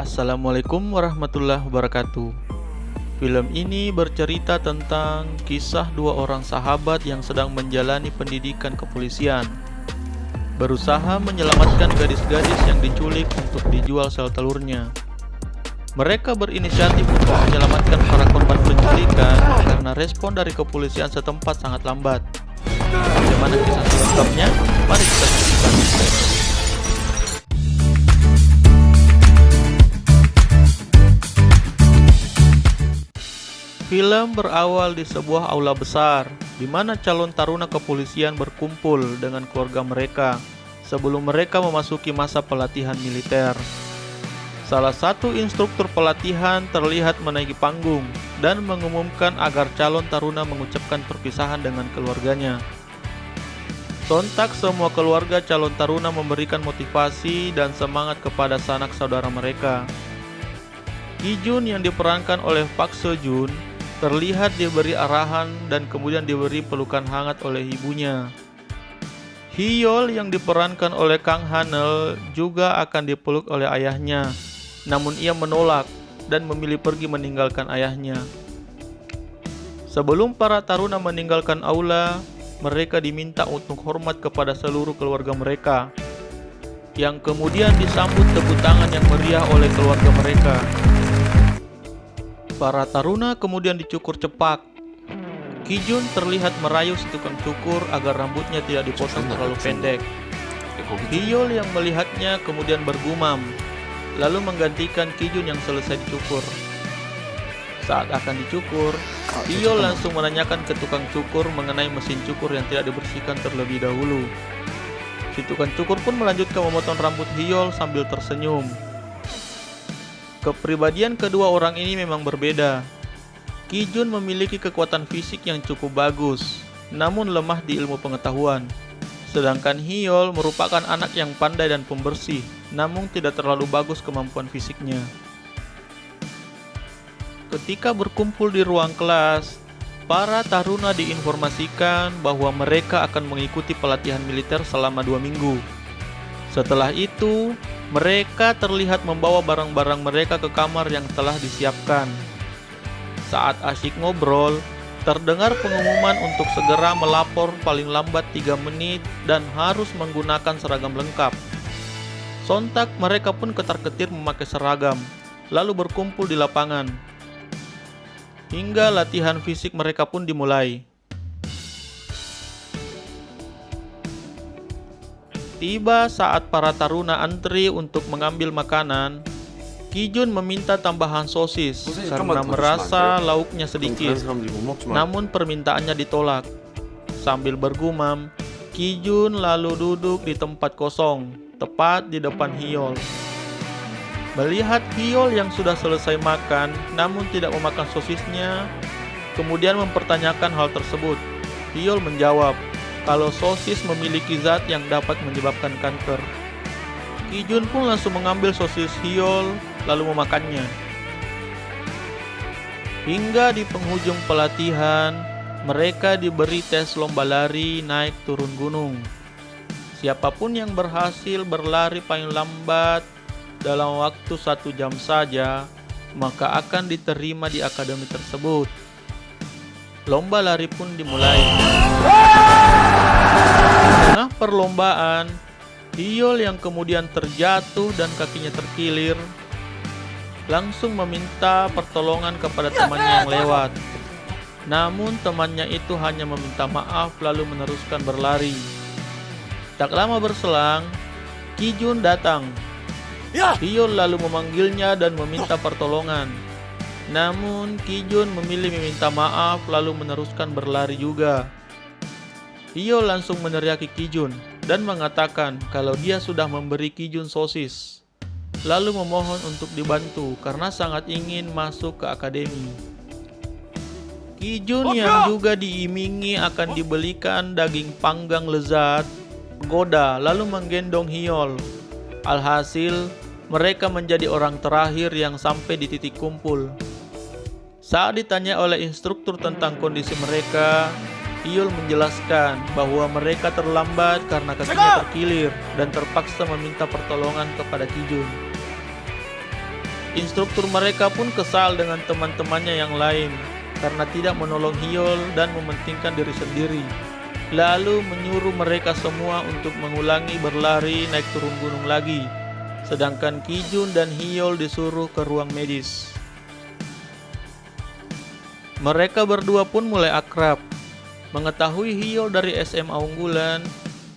Assalamualaikum warahmatullahi wabarakatuh. Film ini bercerita tentang kisah dua orang sahabat yang sedang menjalani pendidikan kepolisian, berusaha menyelamatkan gadis-gadis yang diculik untuk dijual sel telurnya. Mereka berinisiatif untuk menyelamatkan para korban penculikan karena respon dari kepolisian setempat sangat lambat. Bagaimana kisah selengkapnya? Mari kita saksikan. Film berawal di sebuah aula besar, di mana calon taruna kepolisian berkumpul dengan keluarga mereka sebelum mereka memasuki masa pelatihan militer. Salah satu instruktur pelatihan terlihat menaiki panggung dan mengumumkan agar calon taruna mengucapkan perpisahan dengan keluarganya. Sontak semua keluarga calon taruna memberikan motivasi dan semangat kepada sanak saudara mereka. Ki-jun yang diperankan oleh Park Seo-joon terlihat diberi arahan dan kemudian diberi pelukan hangat oleh ibunya. Hyeol yang diperankan oleh Kang Han-eul juga akan dipeluk oleh ayahnya, namun ia menolak dan memilih pergi meninggalkan ayahnya. Sebelum para taruna meninggalkan aula, mereka diminta untuk hormat kepada seluruh keluarga mereka, yang kemudian disambut tepuk tangan yang meriah oleh keluarga mereka. Para taruna kemudian dicukur cepak. Ki-jun terlihat merayu si tukang cukur agar rambutnya tidak dipotong terlalu pendek. Hyeol yang melihatnya kemudian bergumam, lalu menggantikan Ki-jun yang selesai dicukur. Saat akan dicukur, Hyeol langsung menanyakan ke tukang cukur mengenai mesin cukur yang tidak dibersihkan terlebih dahulu. Si tukang cukur pun melanjutkan memotong rambut Hyeol sambil tersenyum. Kepribadian kedua orang ini memang berbeda. Ki-jun memiliki kekuatan fisik yang cukup bagus, namun lemah di ilmu pengetahuan. Sedangkan Hyeol merupakan anak yang pandai dan pembersih, namun tidak terlalu bagus kemampuan fisiknya. Ketika berkumpul di ruang kelas, para taruna diinformasikan bahwa mereka akan mengikuti pelatihan militer selama 2 minggu. Setelah itu, mereka terlihat membawa barang-barang mereka ke kamar yang telah disiapkan. Saat asyik ngobrol, terdengar pengumuman untuk segera melapor paling lambat 3 menit dan harus menggunakan seragam lengkap. Sontak mereka pun ketar-ketir memakai seragam, lalu berkumpul di lapangan. Hingga latihan fisik mereka pun dimulai. Tiba saat para taruna antri untuk mengambil makanan, Ki-jun meminta tambahan sosis karena merasa lauknya sedikit. Namun permintaannya ditolak. Sambil bergumam, Ki-jun lalu duduk di tempat kosong, tepat di depan Hyeol. Melihat Hyeol yang sudah selesai makan, namun tidak memakan sosisnya, kemudian mempertanyakan hal tersebut. Hyeol menjawab kalau sosis memiliki zat yang dapat menyebabkan kanker. Ki-jun pun langsung mengambil sosis Hyeol lalu memakannya. Hingga di penghujung pelatihan, mereka diberi tes lomba lari naik turun gunung. Siapapun yang berhasil berlari paling lambat dalam waktu 1 jam saja, maka akan diterima di akademi tersebut. Lomba lari pun dimulai. Di tengah perlombaan, Hyeol yang kemudian terjatuh dan kakinya terkilir, langsung meminta pertolongan kepada temannya yang lewat. Namun temannya itu hanya meminta maaf lalu meneruskan berlari. Tak lama berselang, Ki-jun datang. Hyeol lalu memanggilnya dan meminta pertolongan. Namun Ki-jun memilih meminta maaf lalu meneruskan berlari juga. Hyeol langsung meneriaki Ki-jun dan mengatakan kalau dia sudah memberi Ki-jun sosis, lalu memohon untuk dibantu karena sangat ingin masuk ke akademi. Ki-jun yang juga diimingi akan dibelikan daging panggang lezat, goda lalu menggendong Hyeol. Alhasil, mereka menjadi orang terakhir yang sampai di titik kumpul. Saat ditanya oleh instruktur tentang kondisi mereka, Hyeol menjelaskan bahwa mereka terlambat karena kakinya terkilir dan terpaksa meminta pertolongan kepada Ki-jun. Instruktur mereka pun kesal dengan teman-temannya yang lain karena tidak menolong Hyol dan mementingkan diri sendiri. Lalu menyuruh mereka semua untuk mengulangi berlari naik turun gunung lagi. Sedangkan Kijun dan Hyol disuruh ke ruang medis. Mereka berdua pun mulai akrab. Mengetahui Hyol dari SMA unggulan,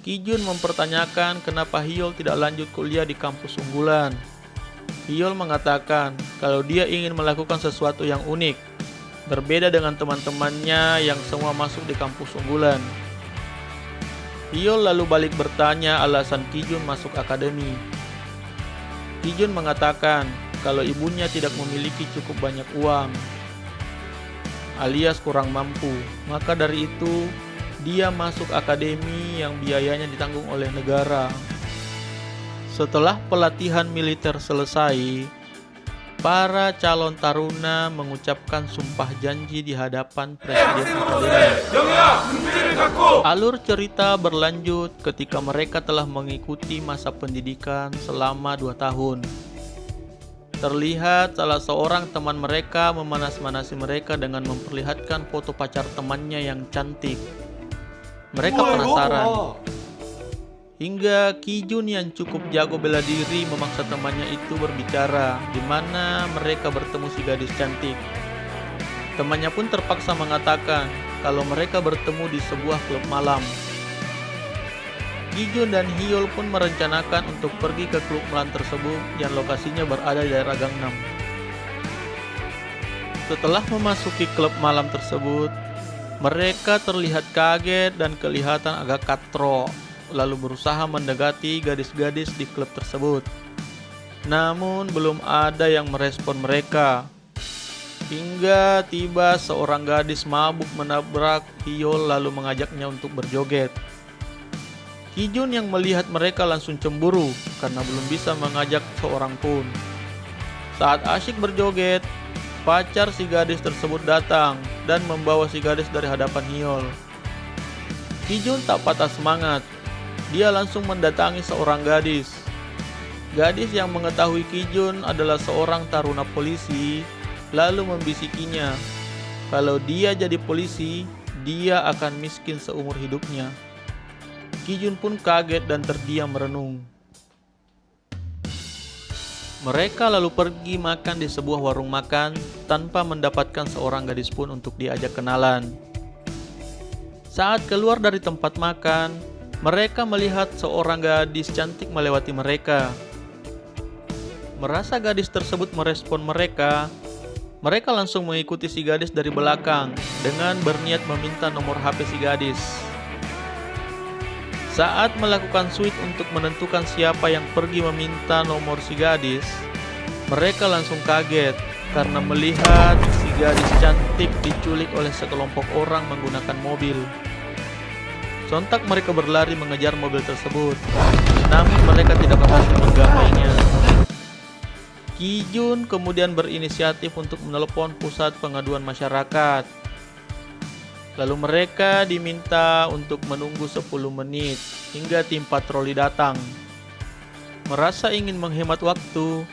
Kijun mempertanyakan kenapa Hyol tidak lanjut kuliah di kampus unggulan. Hyol mengatakan kalau dia ingin melakukan sesuatu yang unik, berbeda dengan teman-temannya yang semua masuk di kampus unggulan. Hyol lalu balik bertanya alasan Kijun masuk akademi. Kijun mengatakan kalau ibunya tidak memiliki cukup banyak uang, alias kurang mampu. Maka dari itu, dia masuk akademi yang biayanya ditanggung oleh negara. Setelah pelatihan militer selesai, para calon taruna mengucapkan sumpah janji di hadapan Presiden akademi. Alur cerita berlanjut ketika mereka telah mengikuti masa pendidikan selama 2 tahun. Terlihat salah seorang teman mereka memanas-manasi mereka dengan memperlihatkan foto pacar temannya yang cantik. Mereka penasaran. Hingga Kijun yang cukup jago bela diri memaksa temannya itu berbicara di mana mereka bertemu si gadis cantik. Temannya pun terpaksa mengatakan kalau mereka bertemu di sebuah klub malam. Kijun dan Hyol pun merencanakan untuk pergi ke klub malam tersebut yang lokasinya berada di daerah Gangnam. Setelah memasuki klub malam tersebut, mereka terlihat kaget dan kelihatan agak katro, lalu berusaha mendekati gadis-gadis di klub tersebut. Namun belum ada yang merespon mereka. Hingga tiba seorang gadis mabuk menabrak Hyol lalu mengajaknya untuk berjoget. Kijun yang melihat mereka langsung cemburu karena belum bisa mengajak seorang pun. Saat asyik berjoget, pacar si gadis tersebut datang dan membawa si gadis dari hadapan Hyol. Kijun tak patah semangat. Dia langsung mendatangi seorang gadis. Gadis yang mengetahui Kijun adalah seorang taruna polisi, lalu membisikinya kalau dia jadi polisi, dia akan miskin seumur hidupnya. Kijun pun kaget dan terdiam merenung. Mereka lalu pergi makan di sebuah warung makan tanpa mendapatkan seorang gadis pun untuk diajak kenalan. Saat keluar dari tempat makan, mereka melihat seorang gadis cantik melewati mereka. Merasa gadis tersebut merespon mereka, mereka langsung mengikuti si gadis dari belakang dengan berniat meminta nomor HP si gadis. Saat melakukan switch untuk menentukan siapa yang pergi meminta nomor si gadis, mereka langsung kaget karena melihat si gadis cantik diculik oleh sekelompok orang menggunakan mobil. Sontak mereka berlari mengejar mobil tersebut, namun mereka tidak berhasil menggamainya. Kijun kemudian berinisiatif untuk menelepon pusat pengaduan masyarakat. Lalu mereka diminta untuk menunggu 10 menit hingga tim patroli datang. Merasa ingin menghemat waktu,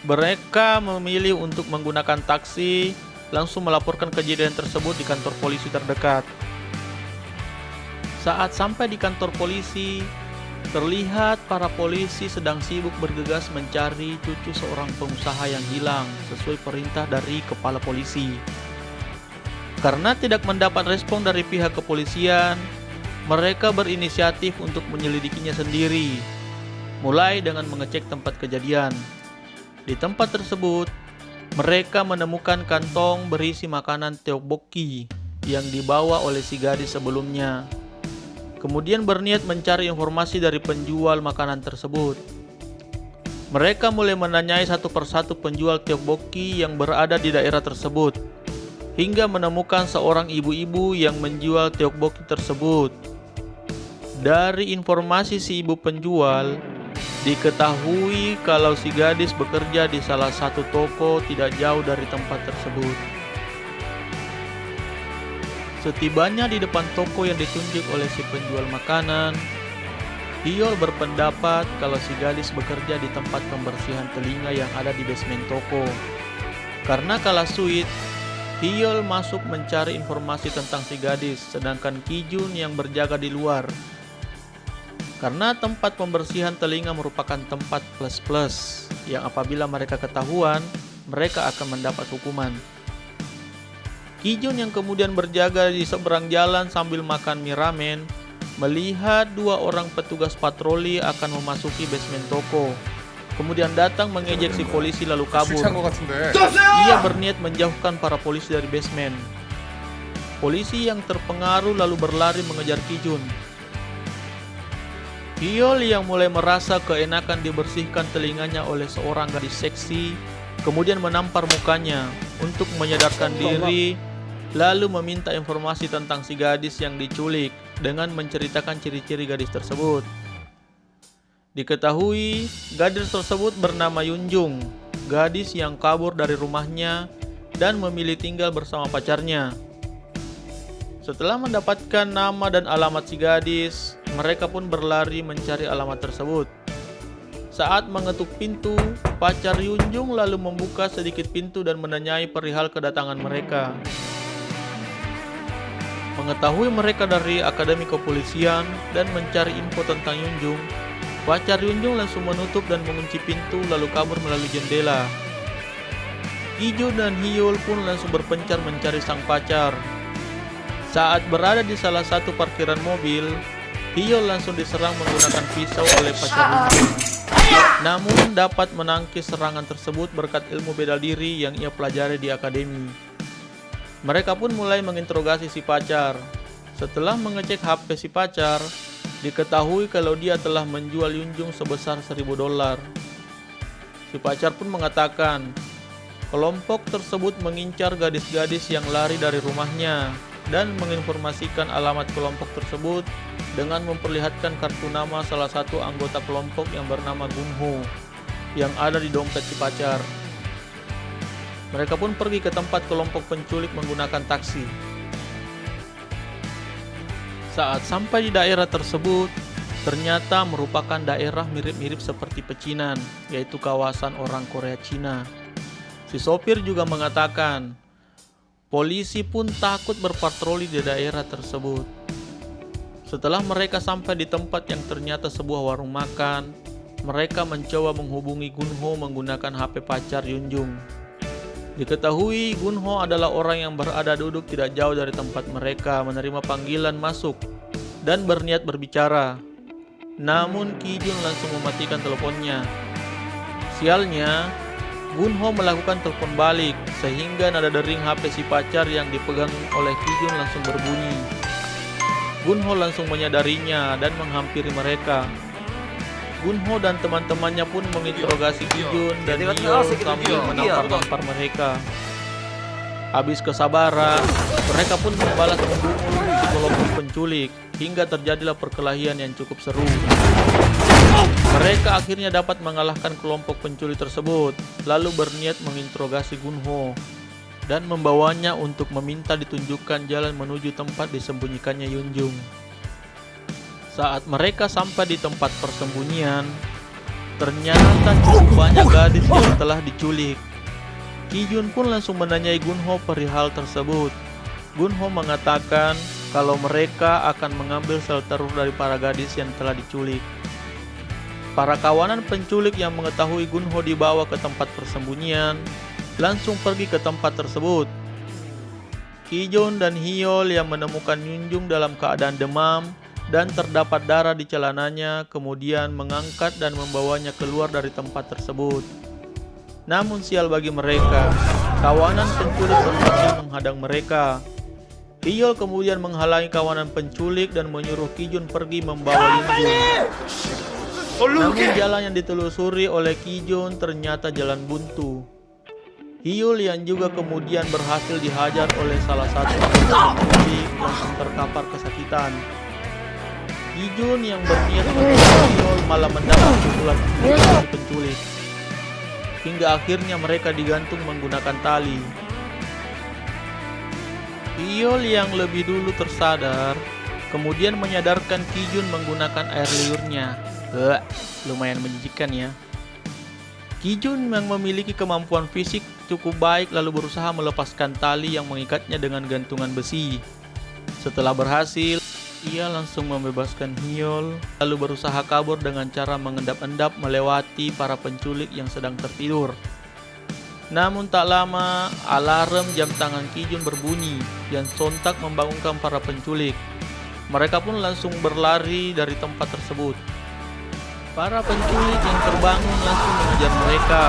mereka memilih untuk menggunakan taksi langsung melaporkan kejadian tersebut di kantor polisi terdekat. Saat sampai di kantor polisi, terlihat para polisi sedang sibuk bergegas mencari cucu seorang pengusaha yang hilang sesuai perintah dari kepala polisi. Karena tidak mendapat respon dari pihak kepolisian, mereka berinisiatif untuk menyelidikinya sendiri, mulai dengan mengecek tempat kejadian. Di tempat tersebut, mereka menemukan kantong berisi makanan tteokbokki yang dibawa oleh si gadis sebelumnya. Kemudian berniat mencari informasi dari penjual makanan tersebut. Mereka mulai menanyai satu persatu penjual tteokbokki yang berada di daerah tersebut, hingga menemukan seorang ibu-ibu yang menjual tteokbokki tersebut. Dari informasi si ibu penjual, diketahui kalau si gadis bekerja di salah satu toko tidak jauh dari tempat tersebut. Setibanya di depan toko yang ditunjuk oleh si penjual makanan, Hyol berpendapat kalau si gadis bekerja di tempat pembersihan telinga yang ada di basement toko. Karena kalah suit, Hyol masuk mencari informasi tentang si gadis, sedangkan Ki-jun yang berjaga di luar. Karena tempat pembersihan telinga merupakan tempat plus-plus, yang apabila mereka ketahuan, mereka akan mendapat hukuman. Ki-jun yang kemudian berjaga di seberang jalan sambil makan mie ramen, melihat dua orang petugas patroli akan memasuki basement toko. Kemudian datang mengejek si polisi lalu kabur. Ia berniat menjauhkan para polisi dari basement. Polisi yang terpengaruh lalu berlari mengejar Ki-jun. Hyol yang mulai merasa keenakan dibersihkan telinganya oleh seorang gadis seksi, kemudian menampar mukanya untuk menyadarkan diri, lalu meminta informasi tentang si gadis yang diculik dengan menceritakan ciri-ciri gadis tersebut. Diketahui, gadis tersebut bernama Yunjung, gadis yang kabur dari rumahnya dan memilih tinggal bersama pacarnya. Setelah mendapatkan nama dan alamat si gadis, mereka pun berlari mencari alamat tersebut. Saat mengetuk pintu, pacar Yunjung lalu membuka sedikit pintu dan menanyai perihal kedatangan mereka. Mengetahui mereka dari Akademi Kepolisian dan mencari info tentang Yunjung, pacar Yunjung langsung menutup dan mengunci pintu lalu kabur melalui jendela. Ki-jun dan Hyol pun langsung berpencar mencari sang pacar. Saat berada di salah satu parkiran mobil, Hyol langsung diserang menggunakan pisau oleh pacar Yunjung. Namun dapat menangkis serangan tersebut berkat ilmu bela diri yang ia pelajari di akademi. Mereka pun mulai menginterogasi si pacar. Setelah mengecek HP si pacar, diketahui kalau dia telah menjual Yunjung sebesar $1.000. Si pacar pun mengatakan, kelompok tersebut mengincar gadis-gadis yang lari dari rumahnya dan menginformasikan alamat kelompok tersebut dengan memperlihatkan kartu nama salah satu anggota kelompok yang bernama Gunho yang ada di dompet si pacar. Mereka pun pergi ke tempat kelompok penculik menggunakan taksi. Saat sampai di daerah tersebut, ternyata merupakan daerah mirip-mirip seperti pecinan, yaitu kawasan orang Korea Cina. Si sopir juga mengatakan, polisi pun takut berpatroli di daerah tersebut. Setelah mereka sampai di tempat yang ternyata sebuah warung makan, mereka mencoba menghubungi Gunho menggunakan HP pacar Yunjung. Diketahui Gunho adalah orang yang berada duduk tidak jauh dari tempat mereka menerima panggilan masuk dan berniat berbicara. Namun Ki-jun langsung mematikan teleponnya. Sialnya, Gunho melakukan telepon balik sehingga nada dering HP si pacar yang dipegang oleh Ki-jun langsung berbunyi. Gunho langsung menyadarinya dan menghampiri mereka. Gunho dan teman-temannya pun menginterogasi Ki-jun dan Hyol sambil menampar-nampar mereka. Habis kesabaran, mereka pun membalas membunuh kelompok penculik hingga terjadilah perkelahian yang cukup seru. Mereka akhirnya dapat mengalahkan kelompok penculik tersebut, lalu berniat menginterogasi Gunho dan membawanya untuk meminta ditunjukkan jalan menuju tempat disembunyikannya Yunjung. Saat mereka sampai di tempat persembunyian, ternyata cukup banyak gadis yang telah diculik. Ki-jun pun langsung menanyai Gunho perihal tersebut. Gunho mengatakan kalau mereka akan mengambil sel teror dari para gadis yang telah diculik. Para kawanan penculik yang mengetahui Gunho dibawa ke tempat persembunyian langsung pergi ke tempat tersebut. Ki-jun dan Hyol yang menemukan Yunjung dalam keadaan demam dan terdapat darah di celananya, kemudian mengangkat dan membawanya keluar dari tempat tersebut. Namun sial bagi mereka, kawanan penculik berhasil menghadang mereka. Hyol kemudian menghalangi kawanan penculik dan menyuruh Ki-jun pergi membawa Yunjung. Namun jalan yang ditelusuri oleh Ki-jun ternyata jalan buntu. Hyol yang juga kemudian berhasil dihajar oleh salah satu anggota penculik langsung terkapar kesakitan. Ki-jun yang berniat membunuh Hyol malah mendapat pukulan dari penculik. Hingga akhirnya mereka digantung menggunakan tali. Hyol yang lebih dulu tersadar kemudian menyadarkan Kijun menggunakan air liurnya. Lumayan menjijikan ya. Kijun yang memiliki kemampuan fisik cukup baik lalu berusaha melepaskan tali yang mengikatnya dengan gantungan besi. Setelah berhasil, ia langsung membebaskan Hyol, lalu berusaha kabur dengan cara mengendap-endap melewati para penculik yang sedang tertidur. Namun tak lama, alarm jam tangan Kijun berbunyi dan sontak membangunkan para penculik. Mereka pun langsung berlari dari tempat tersebut. Para penculik yang terbangun langsung mengejar mereka.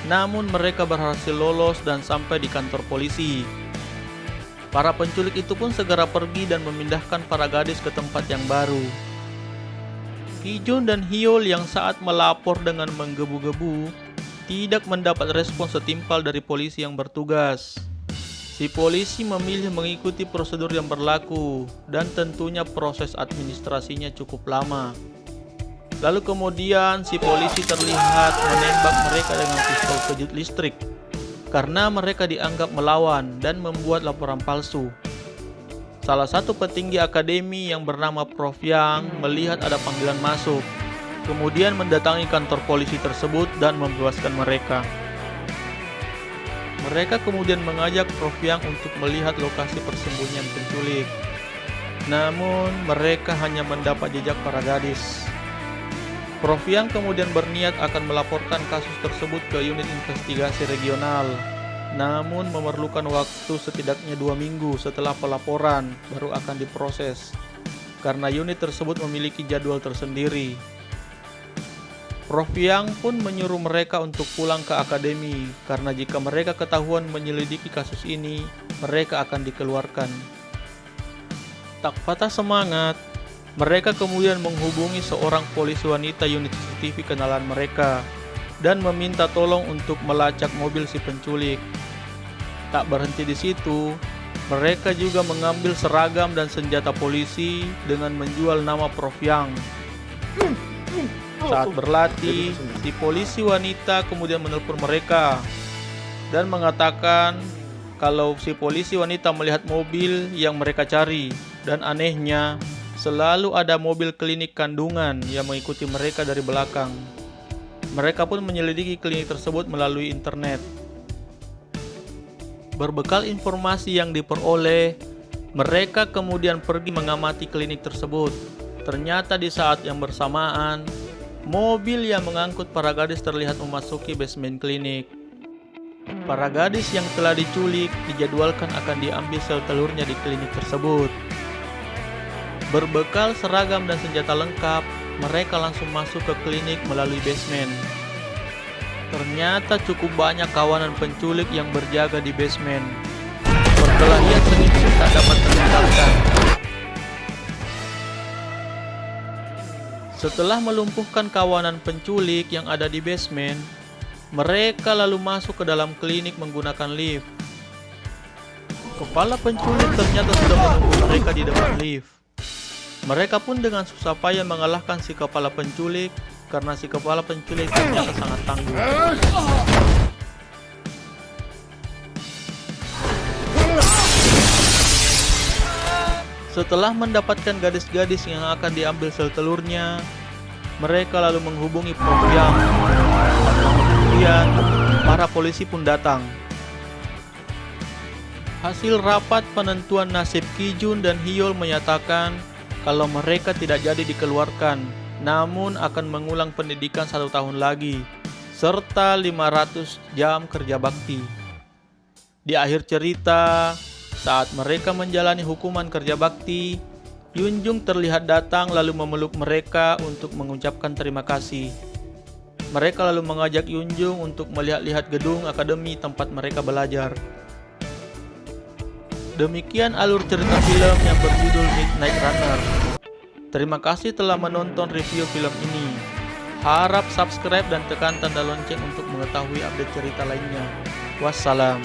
Namun mereka berhasil lolos dan sampai di kantor polisi. Para penculik itu pun segera pergi dan memindahkan para gadis ke tempat yang baru. Kijun dan Hyol yang saat melapor dengan menggebu-gebu tidak mendapat respon setimpal dari polisi yang bertugas. Si polisi memilih mengikuti prosedur yang berlaku dan tentunya proses administrasinya cukup lama. Lalu kemudian si polisi terlihat menembak mereka dengan pistol kejut listrik karena mereka dianggap melawan dan membuat laporan palsu. Salah satu petinggi akademi yang bernama Prof Yang melihat ada panggilan masuk, kemudian mendatangi kantor polisi tersebut dan membebaskan mereka. Mereka kemudian mengajak Prof Yang untuk melihat lokasi persembunyian penculik. Namun mereka hanya mendapat jejak para gadis. Prof Yang kemudian berniat akan melaporkan kasus tersebut ke unit investigasi regional. Namun memerlukan waktu setidaknya 2 minggu setelah pelaporan baru akan diproses, karena unit tersebut memiliki jadwal tersendiri. Prof Yang pun menyuruh mereka untuk pulang ke akademi, karena jika mereka ketahuan menyelidiki kasus ini, mereka akan dikeluarkan. Tak patah semangat, mereka kemudian menghubungi seorang polisi wanita unit CCTV kenalan mereka dan meminta tolong untuk melacak mobil si penculik. Tak berhenti di situ, mereka juga mengambil seragam dan senjata polisi dengan menjual nama Prof Yang. Saat berlatih, si polisi wanita kemudian menelpon mereka dan mengatakan kalau si polisi wanita melihat mobil yang mereka cari, dan anehnya selalu ada mobil klinik kandungan yang mengikuti mereka dari belakang. Mereka pun menyelidiki klinik tersebut melalui internet. Berbekal informasi yang diperoleh, mereka kemudian pergi mengamati klinik tersebut. Ternyata di saat yang bersamaan, mobil yang mengangkut para gadis terlihat memasuki basement klinik. Para gadis yang telah diculik dijadwalkan akan diambil sel telurnya di klinik tersebut. Berbekal seragam dan senjata lengkap, mereka langsung masuk ke klinik melalui basement. Ternyata cukup banyak kawanan penculik yang berjaga di basement. Perkelahian sengit pun tak dapat terhindarkan. Setelah melumpuhkan kawanan penculik yang ada di basement, mereka lalu masuk ke dalam klinik menggunakan lift. Kepala penculik ternyata sudah menunggu mereka di depan lift. Mereka pun dengan susah payah mengalahkan si kepala penculik karena si kepala penculik ternyata sangat tangguh. Setelah mendapatkan gadis-gadis yang akan diambil sel telurnya, mereka lalu menghubungi Prof Yang. Kemudian para polisi pun datang. Hasil rapat penentuan nasib Kijun dan Hyol menyatakan kalau mereka tidak jadi dikeluarkan, namun akan mengulang pendidikan 1 tahun lagi, serta 500 jam kerja bakti. Di akhir cerita, saat mereka menjalani hukuman kerja bakti, Yunjung terlihat datang lalu memeluk mereka untuk mengucapkan terima kasih. Mereka lalu mengajak Yunjung untuk melihat-lihat gedung akademi tempat mereka belajar. Demikian alur cerita film yang berjudul Midnight Runner. Terima kasih telah menonton review film ini. Harap subscribe dan tekan tanda lonceng untuk mengetahui update cerita lainnya. Wassalam.